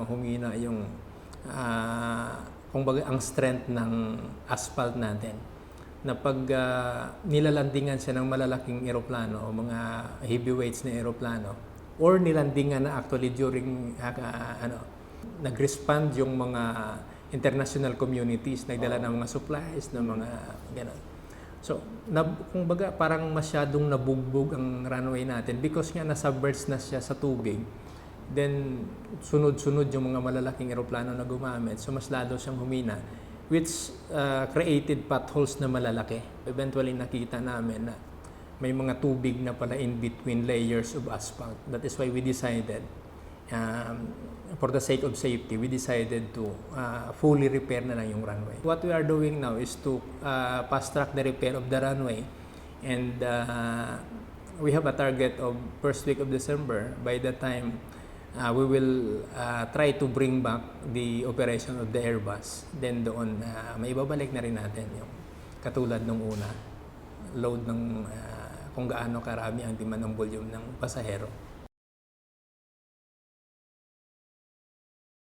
Humina yung kumbaga ang strength ng asphalt natin na pag nilalandingan siya ng malalaking eroplano o mga heavyweights na eroplano or nilandingan na actually during nag-respond yung mga international communities, nagdala ng mga supplies, ng mga gano'n. So, kumbaga parang masyadong nabugbog ang runway natin because nga nasubmerged na siya sa tubig. Then, sunod-sunod yung mga malalaking eroplano na gumamit. So, mas lalo siyang humina, which created potholes na malalaki. Eventually, nakita namin na may mga tubig na pala in between layers of asphalt. That is why we decided, for the sake of safety, we decided to fully repair na lang yung runway. What we are doing now is to fast-track the repair of the runway. And we have a target of first week of December. By the time, we will try to bring back the operation of the Airbus. Then doon, may ibabalik na rin natin yung katulad nung una, load ng kung gaano karami ang demand ng volume ng pasahero.